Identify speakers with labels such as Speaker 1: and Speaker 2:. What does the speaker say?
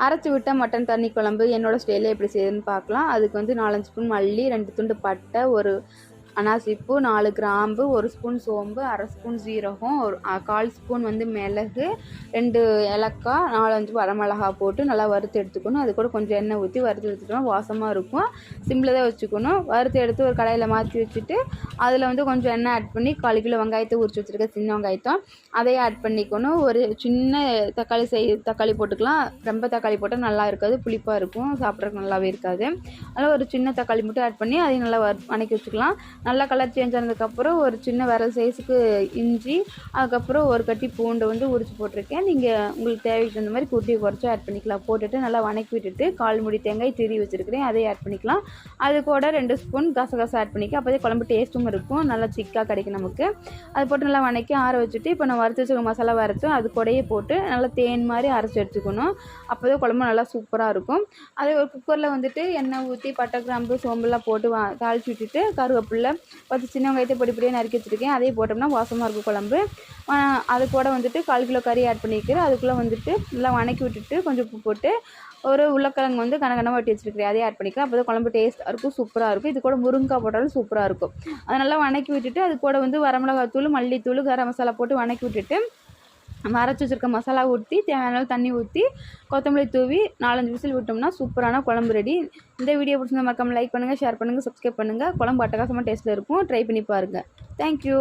Speaker 1: அரைச்சி விட்ட மட்டன் தண்ணி குழம்பு என்னோடய ஸ்டைலில் எப்படி செய்யுதுன்னு பார்க்கலாம். அதுக்கு வந்து 4-5 ஸ்பூன் மல்லி, 2 துண்டு பட்டை, ஒரு அனாசிப்பூ, 4 கிராம்பு, 1 ஸ்பூன் சோம்பு, 1/2 ஸ்பூன் சீரகம், ஒரு 1/4 ஸ்பூன் வந்து மிளகு, 2 ஏலக்காய், 4-5 வரமிளகா போட்டு நல்லா வறுத்து எடுத்துக்கணும். அது கூட கொஞ்சம் எண்ணெய் ஊற்றி வறுத்து எடுத்துக்கணும். வாசமாக இருக்கும். சிம்மில் தான் வச்சுக்கணும். வறுத்து எடுத்து ஒரு கடாயில் மாற்றி வச்சுட்டு அதில் வந்து கொஞ்சம் எண்ணெய் ஆட் பண்ணி 1/4 கிலோ வெங்காயத்தை உரிச்சு வச்சுருக்க சின்ன வெங்காயத்தை அதையும் ஆட் பண்ணிக்கணும். ஒரு சின்ன தக்காளி போட்டுக்கலாம். ரொம்ப தக்காளி போட்டால் நல்லா இருக்காது, புளிப்பாக இருக்கும், சாப்பிட்றதுக்கு நல்லாவே இருக்காது. அதனால் ஒரு சின்ன தக்காளி மட்டும் ஆட் பண்ணி அதையும் நல்லா வணக்கி வச்சுக்கலாம். நல்லா கலர் சேஞ்ச் ஆனதுக்கப்புறம் ஒரு சின்ன விரல் சைஸுக்கு இஞ்சி, அதுக்கப்புறம் ஒரு கட்டி பூண்டு வந்து உரிச்சு போட்டிருக்கேன். நீங்கள் உங்களுக்கு தேவைக்கு தகுந்த மாதிரி கூட்டி குறைச்சி ஆட் பண்ணிக்கலாம். போட்டுட்டு நல்லா வணக்கி விட்டுட்டு 1/4 மூடி தேங்காய் திருவி வச்சுருக்கிறேன், அதையும் ஆட் பண்ணிக்கலாம். அது கூட 2 ஸ்பூன் கசகசா ஆட் பண்ணிக்க, அப்போதே குழம்பு டேஸ்ட்டும் இருக்கும், நல்லா திக்காக கிடைக்கும் நமக்கு. அது போட்டு நல்லா வணக்கி ஆற வச்சுட்டு இப்போ நான் வறுத்து வச்சுக்க மசாலா வறுத்து அது கூடயே போட்டு நல்லா தேன் மாதிரி அரைச்சி எடுத்துக்கணும். அப்போதான் குழம்பு நல்லா சூப்பராக இருக்கும். அதே ஒரு குக்கரில் வந்துட்டு எண்ணெய் ஊற்றி பட்டை, கிராம்பு, சோம்பெல்லாம் போட்டு தாளிச்சு விட்டுட்டு கருவேப்பிலை 10 சின்ன வெங்காயத்தை பொடிப்படியாக நறுக்கி வச்சுருக்கேன், அதையும் போட்டோம்னா வாசமாக இருக்கும் குழம்பு. அது கூட வந்துட்டு 1/4 கிலோ கறி ஆட் பண்ணிக்கிறேன். அதுக்குள்ளே வந்துட்டு நல்லா வணக்கி விட்டுட்டு கொஞ்சம் உப்பு போட்டு ஒரு உருளைக்கிழங்கு வந்து கனகனமாக வெட்டி வச்சுருக்கிறேன், அதையும் ஆட் பண்ணிக்கலாம். அப்போ தான் குழம்பு டேஸ்ட்டாக இருக்கும், சூப்பராக இருக்கும். இது கூட முருங்கைக்காய் போட்டாலும் சூப்பராக இருக்கும். அதை நல்லா வணக்கி விட்டுட்டு அது கூட வந்து வரமிளகாத்தூள், மல்லித்தூள், கரம் மசாலா போட்டு வணக்கி விட்டுட்டு அரைச்சி வச்சுருக்க மசாலா ஊற்றி தேவையான தண்ணி ஊற்றி கொத்தமல்லி தூவி 4-5 விசில் விட்டோம்னா சூப்பரான குழம்பு ரெடி. இந்த வீடியோ பிடிச்சிருந்தா மறக்காம லைக் பண்ணுங்கள், ஷேர் பண்ணுங்கள், சப்ஸ்கிரைப் பண்ணுங்கள். குழம்பு அட்டகாசமாக டேஸ்ட்டில் இருக்கும். ட்ரை பண்ணி பாருங்கள். தேங்க்யூ.